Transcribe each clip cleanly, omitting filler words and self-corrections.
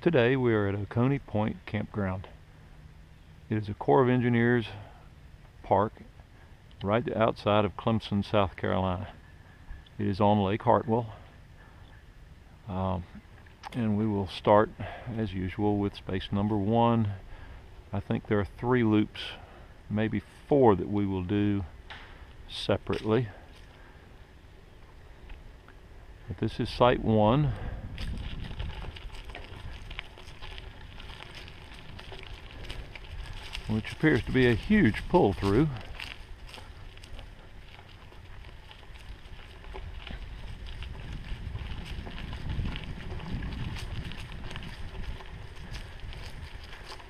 Today we are at Oconee Point Campground. It is a Corps of Engineers park right outside of Clemson, South Carolina. It is on Lake Hartwell, and we will start as usual with space number 1. I think there are 3 loops, maybe 4, that we will do separately. But this is site 1. Which appears to be a huge pull-through.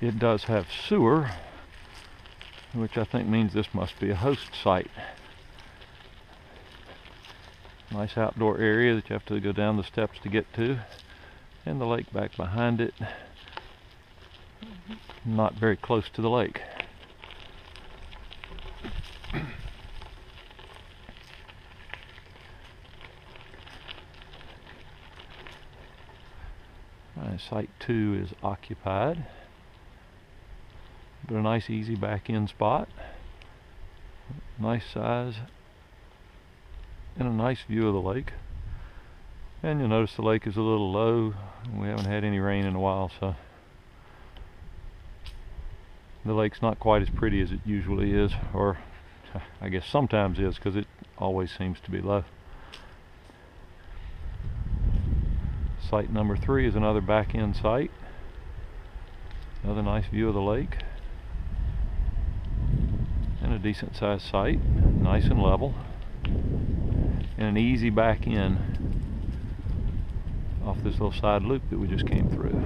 It does have sewer, which I think means this must be a host site. Nice outdoor area that you have to go down the steps to get to, and the lake back behind it. Not very close to the lake. Site 2 is occupied, but a nice easy back-in spot. Nice size and a nice view of the lake. And you'll notice the lake is a little low. We haven't had any rain in a while, so the lake's not quite as pretty as it usually is, or I guess sometimes is, because it always seems to be low. Site number 3 is another back-end site. Another nice view of the lake. And a decent sized site, nice and level. And an easy back-in off this little side loop that we just came through.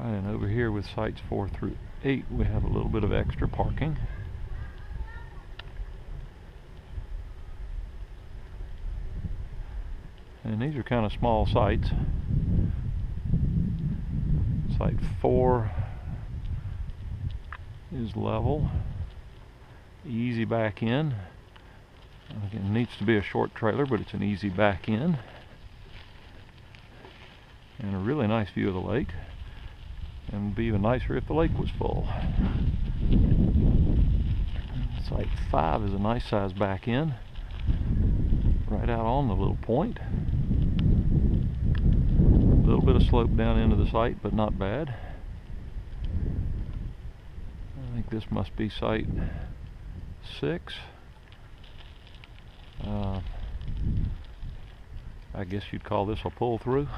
And over here with sites 4 through 8, we have a little bit of extra parking. And these are kind of small sites. Site 4 is level, easy back in. It needs to be a short trailer, but it's an easy back in. And a really nice view of the lake. And would be even nicer if the lake was full. Site 5 is a nice size back in, right out on the little point. A little bit of slope down into the site, but not bad. I think this must be site 6. I guess you'd call this a pull-through.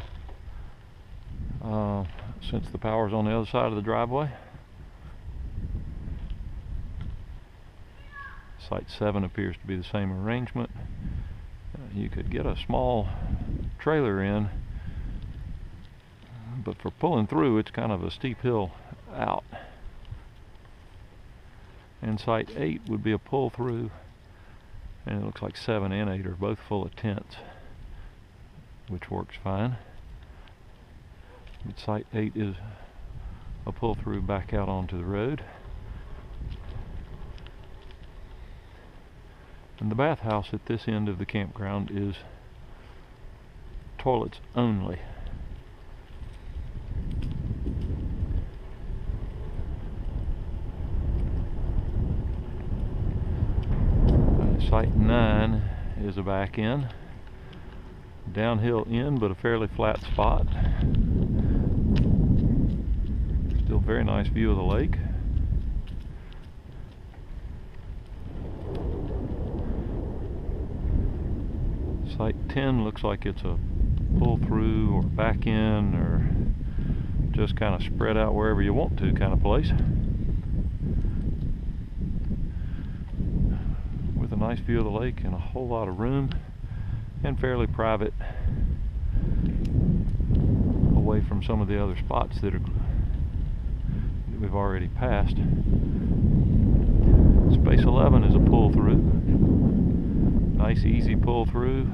Since the power's on the other side of the driveway. Site 7 appears to be the same arrangement. You could get a small trailer in, but for pulling through it's kind of a steep hill out. And site 8 would be a pull-through, and it looks like 7 and 8 are both full of tents, which works fine. But site 8 is a pull-through back out onto the road. And the bathhouse at this end of the campground is toilets only. Site 9 is a back in. Downhill in, but a fairly flat spot. Still very nice view of the lake. Site 10 looks like it's a pull-through or back-in or just kind of spread out wherever you want to kind of place. With a nice view of the lake and a whole lot of room, and fairly private away from some of the other spots that we've already passed. Space 11 is a pull-through. Nice easy pull-through,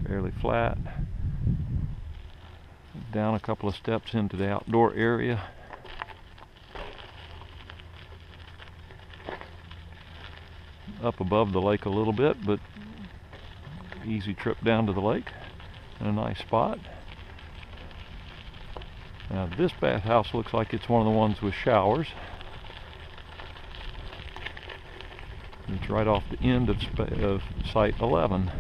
fairly flat. Down a couple of steps into the outdoor area. up above the lake a little bit, but easy trip down to the lake and a nice spot. Now this bathhouse looks like it's one of the ones with showers. It's right off the end of site 11.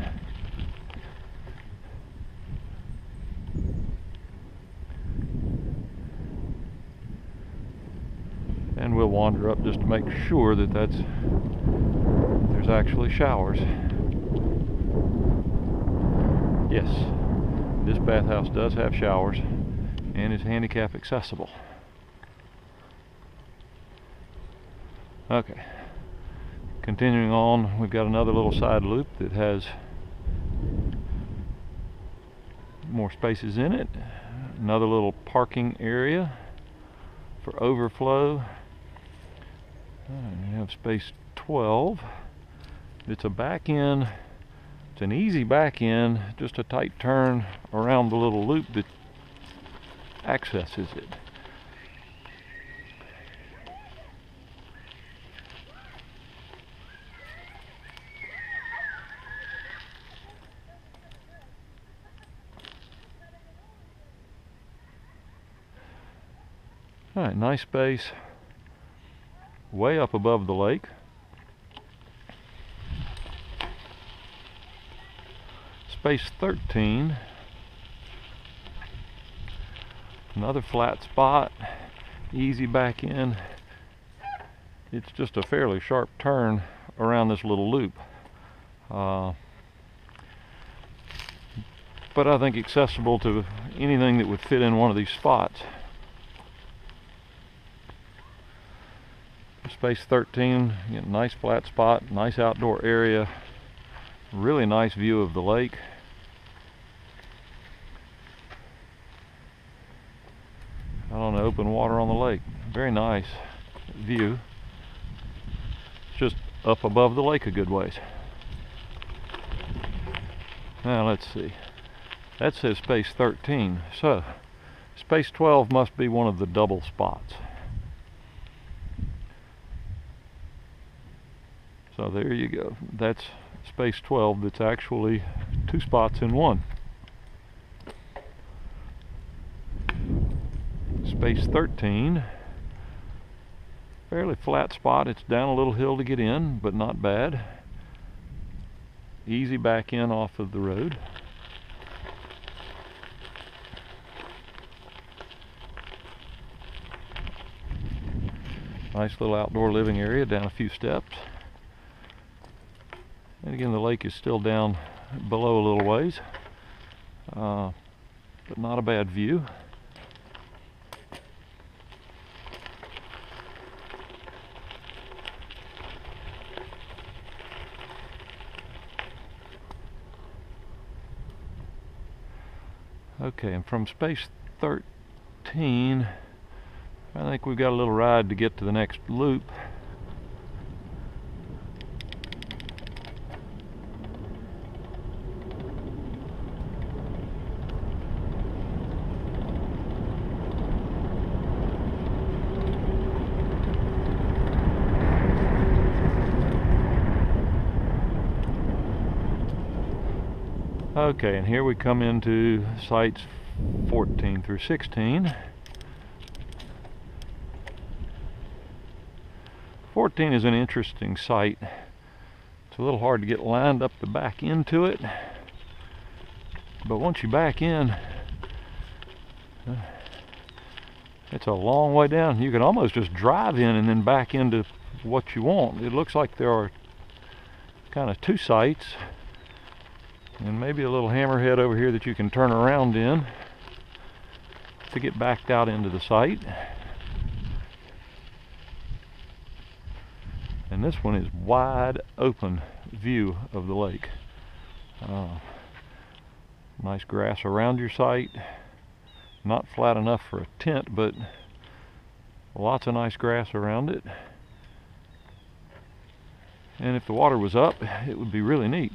And we'll wander up just to make sure that there's actually showers. Yes, this bathhouse does have showers and is handicap accessible. Okay, continuing on, we've got another little side loop that has more spaces in it. Another little parking area for overflow. We have space 12. It's a back in. It's an easy back in, just a tight turn around the little loop that accesses it. All right, nice space, way up above the lake. Space 13, another flat spot, easy back in. It's just a fairly sharp turn around this little loop, but I think accessible to anything that would fit in one of these spots. Space 13, nice flat spot, nice outdoor area, really nice view of the lake. Out on the open water on the lake. Very nice view. It's just up above the lake a good ways. Now let's see. That says space 13. So space 12 must be one of the double spots. So there you go. That's space 12 that's actually two spots in one. Space 13, fairly flat spot. It's down a little hill to get in, but not bad. Easy back in off of the road. Nice little outdoor living area down a few steps. And again, the lake is still down below a little ways, but not a bad view. Okay, and from space 13, I think we've got a little ride to get to the next loop. Okay, and here we come into sites 14 through 16. 14 is an interesting site. It's a little hard to get lined up to back into it, but once you back in, it's a long way down. You can almost just drive in and then back into what you want. It looks like there are kind of two sites, and maybe a little hammerhead over here that you can turn around in to get backed out into the site. And this one is wide open view of the lake. Nice grass around your site. Not flat enough for a tent, but lots of nice grass around it. And if the water was up, it would be really neat.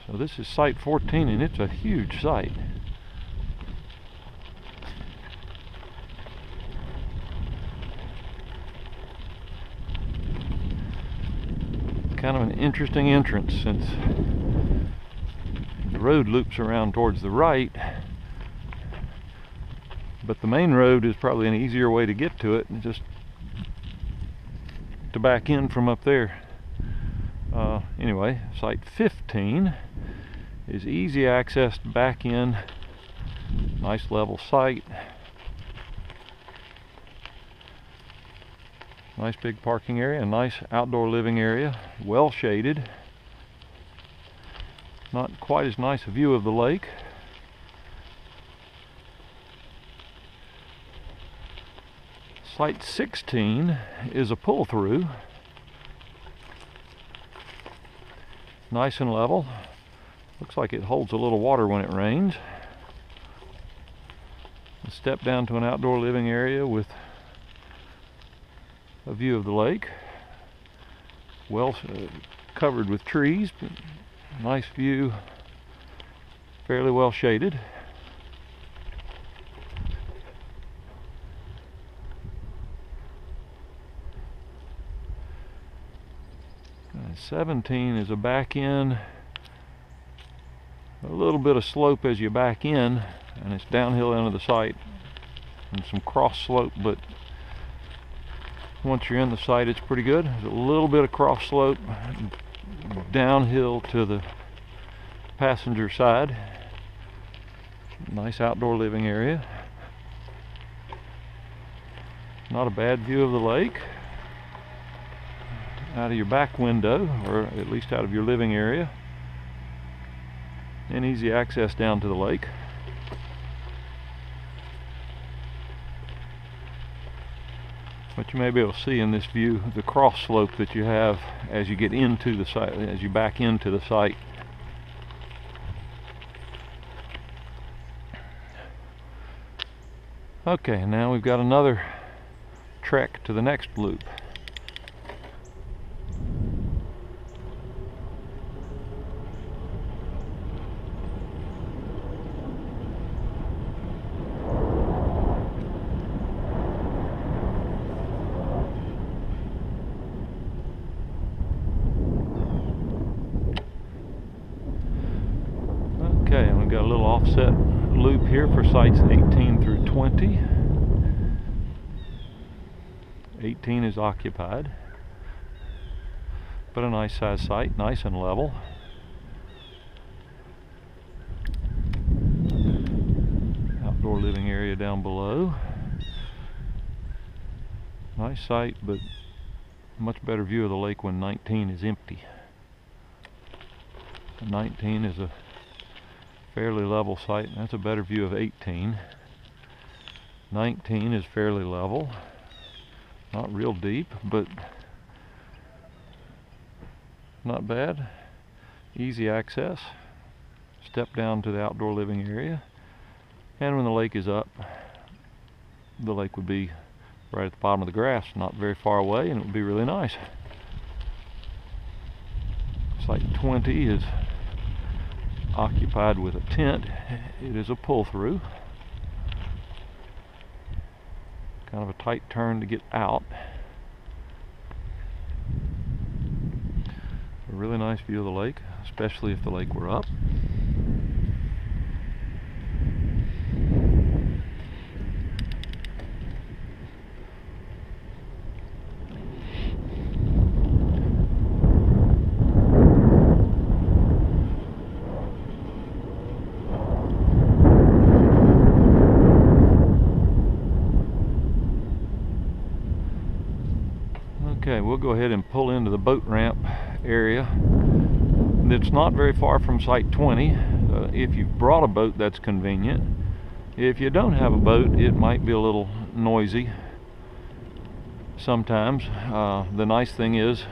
So this is site 14, and it's a huge site. kind of an interesting entrance since the road loops around towards the right, but the main road is probably an easier way to get to it, and just to back in from up there. Anyway, site 15 is easy access back in. Nice level site. Nice big parking area, a nice outdoor living area, well shaded. Not quite as nice a view of the lake. Site 16 is a pull-through. Nice and level. Looks like it holds a little water when it rains. A step down to an outdoor living area with a view of the lake. Well covered with trees. Nice view. Fairly well shaded. 17 is a back in, a little bit of slope as you back in, and it's downhill into the site and some cross slope, but once you're in the site it's pretty good. There's a little bit of cross slope downhill to the passenger side. Nice outdoor living area. Not a bad view of the lake out of your back window, or at least out of your living area, and easy access down to the lake. But you may be able to see in this view the cross slope that you have as you get into the site, as you back into the site. Okay, now we've got another trek to the next loop. Okay, and we've got a little offset loop here for sites 18 through 20. 18 is occupied, but a nice size site, nice and level. Outdoor living area down below. Nice site, but much better view of the lake when 19 is empty. 19 is a fairly level site, and that's a better view of 18. 19 is fairly level, not real deep, but not bad. Easy access. Step down to the outdoor living area, and when the lake is up, the lake would be right at the bottom of the grass, not very far away, and it would be really nice. Site 20 is occupied with a tent. It is a pull-through. Kind of a tight turn to get out. A really nice view of the lake, especially if the lake were up. Okay, we'll go ahead and pull into the boat ramp area. It's not very far from site 20. If you've brought a boat, that's convenient. If you don't have a boat, it might be a little noisy sometimes. The nice thing is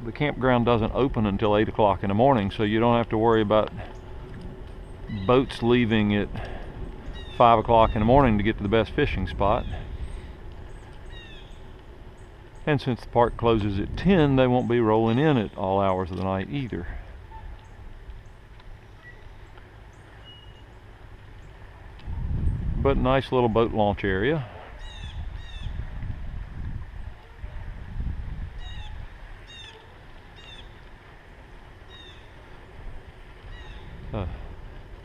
the campground doesn't open until 8 o'clock in the morning, so you don't have to worry about boats leaving at 5 o'clock in the morning to get to the best fishing spot. And since the park closes at 10, they won't be rolling in at all hours of the night either. But nice little boat launch area.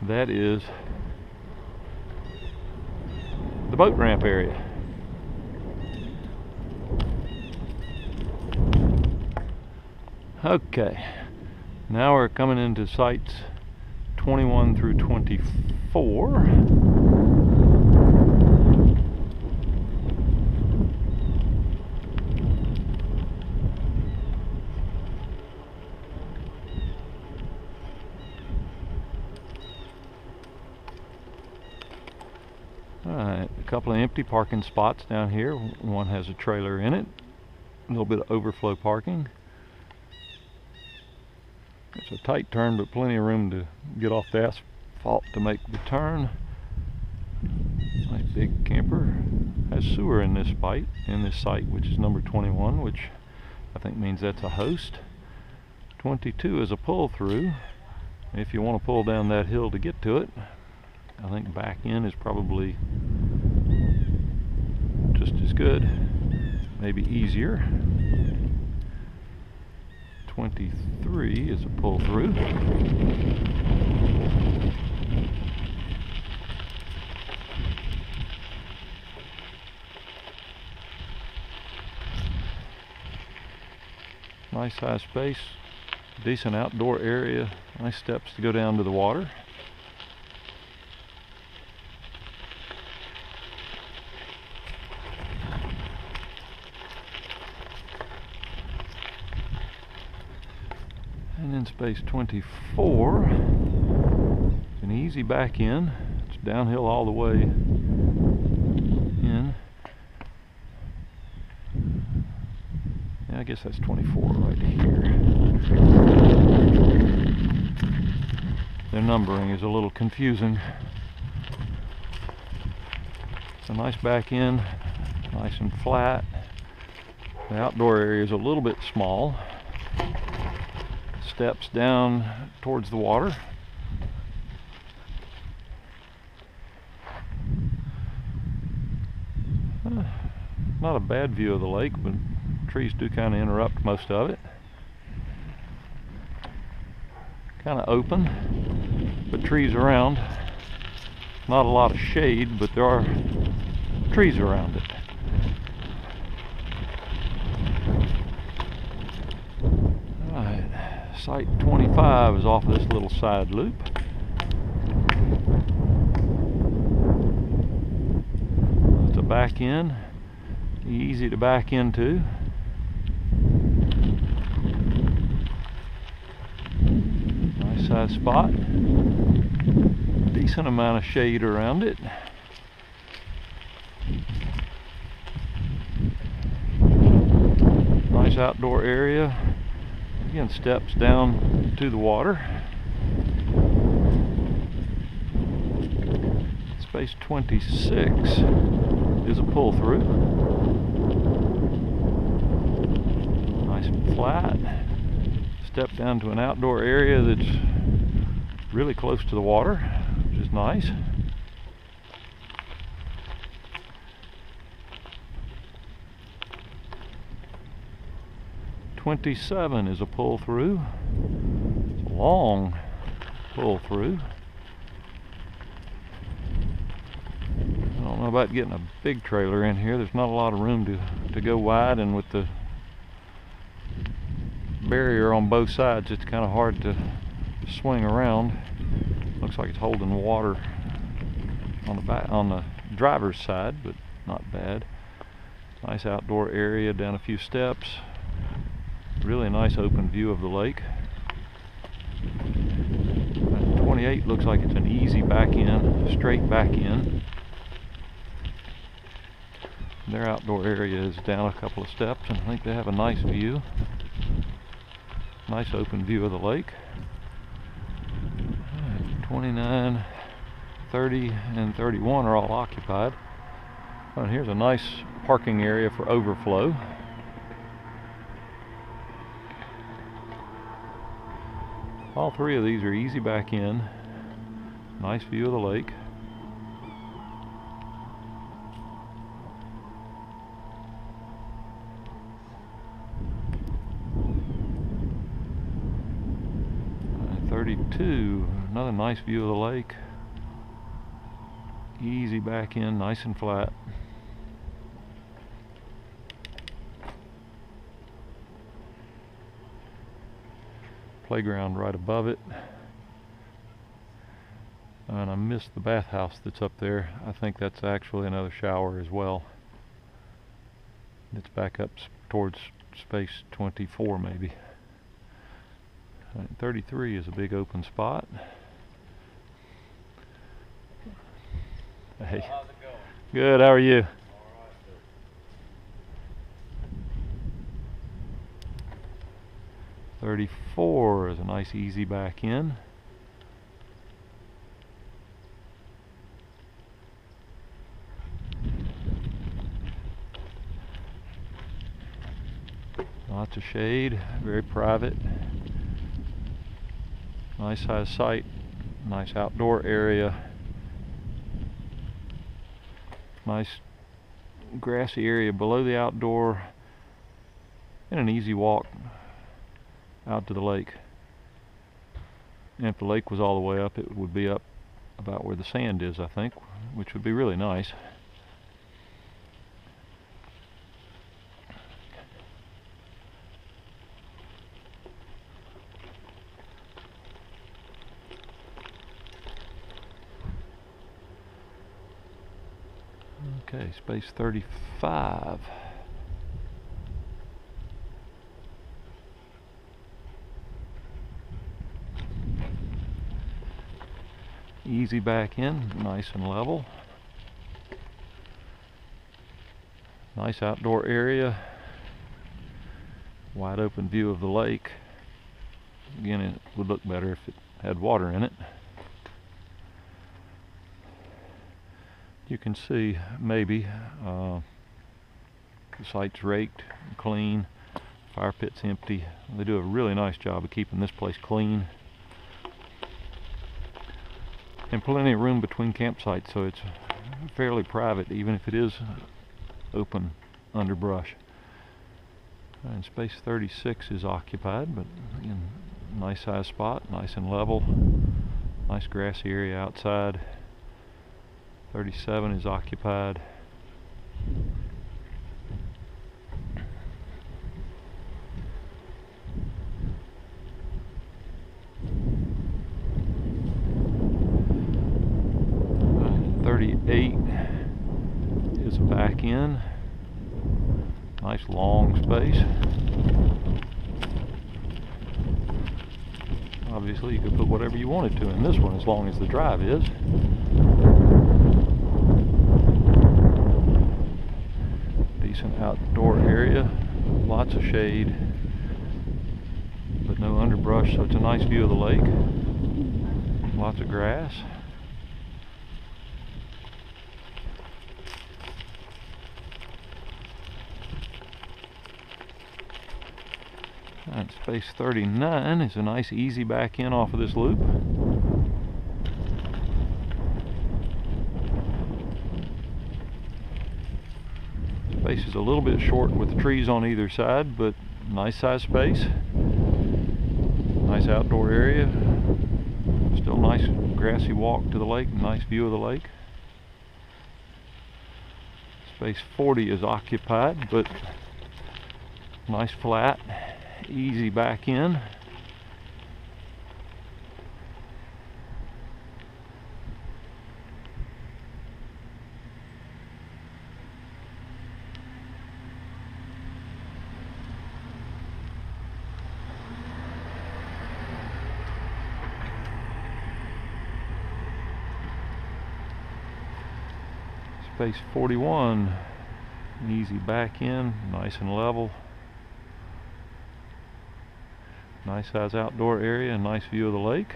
That is the boat ramp area. Okay, now we're coming into sites 21 through 24. Alright, a couple of empty parking spots down here. One has a trailer in it. A little bit of overflow parking. It's a tight turn, but plenty of room to get off the asphalt to make the turn. Nice big camper. Has sewer in this site, which is number 21, which I think means that's a host. 22 is a pull-through. If you want to pull down that hill to get to it, I think back in is probably just as good, maybe easier. 23 is a pull-through. Nice size space, decent outdoor area, nice steps to go down to the water. And in space 24, it's an easy back in. It's downhill all the way in. Yeah, I guess that's 24 right here. Their numbering is a little confusing. It's a nice back in, nice and flat. The outdoor area is a little bit small. Steps down towards the water. Not a bad view of the lake, but trees do kind of interrupt most of it. Kind of open, but trees around. Not a lot of shade, but there are trees around it. Site 25 is off this little side loop. It's a back in, easy to back into. Nice size spot, decent amount of shade around it. Nice outdoor area. Again, steps down to the water. Space 26 is a pull-through. Nice and flat. Step down to an outdoor area that's really close to the water, which is nice. .27 is a pull-through. It's a long pull-through. I don't know about getting a big trailer in here. There's not a lot of room to go wide, and with the barrier on both sides, it's kind of hard to swing around. Looks like it's holding water on the driver's side, but not bad. Nice outdoor area, down a few steps. Really nice open view of the lake. 28 looks like it's an easy back in, straight back in. Their outdoor area is down a couple of steps, and I think they have a nice view. Nice open view of the lake. 29, 30, and 31 are all occupied. And here's a nice parking area for overflow. All three of these are easy back in. Nice view of the lake. 42, another nice view of the lake. Easy back in, nice and flat. Playground right above it. And I missed the bathhouse that's up there. I think that's actually another shower as well. It's back up towards space 24 maybe. 33 is a big open spot. Hey. How's it going? Good, how are you? All right, sir. 34 is a nice easy back in. Lots of shade, very private. Nice size site, nice outdoor area. Nice grassy area below the outdoor, and an easy walk out to the lake. And if the lake was all the way up, it would be up about where the sand is, I think, which would be really nice. Okay, space 35. Easy back in, nice and level. Nice outdoor area. Wide open view of the lake. Again, it would look better if it had water in it. You can see maybe the site's raked, clean, fire pit's empty. They do a really nice job of keeping this place clean. And plenty of room between campsites, so it's fairly private even if it is open underbrush. And space 36 is occupied, but again, nice size spot, nice and level. Nice grassy area outside. 37 is occupied. And 38 is a back in. Nice long space. Obviously you could put whatever you wanted to in this one as long as the drive is. Decent outdoor area, lots of shade, but no underbrush, so it's a nice view of the lake. Lots of grass. And space 39 is a nice easy back in off of this loop. Space is a little bit short with the trees on either side, but nice size space. Nice outdoor area. Still nice grassy walk to the lake, nice view of the lake. Space 40 is occupied, but nice flat, easy back in. Space 41, easy back in, nice and level. Nice size outdoor area, nice view of the lake.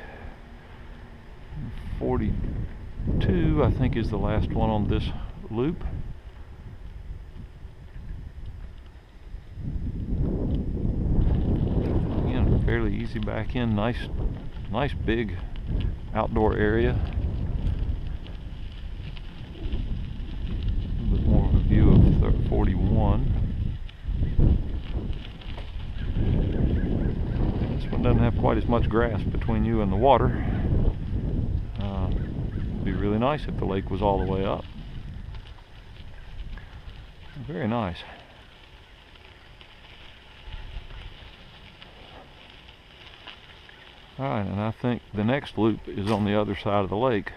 42, I think, is the last one on this loop. Again, fairly easy back in, nice big outdoor area. A little bit more of a view of 41. This one one doesn't have quite as much grass between you and the water. It'd be really nice if the lake was all the way up. Very nice. Alright, and I think the next loop is on the other side of the lake.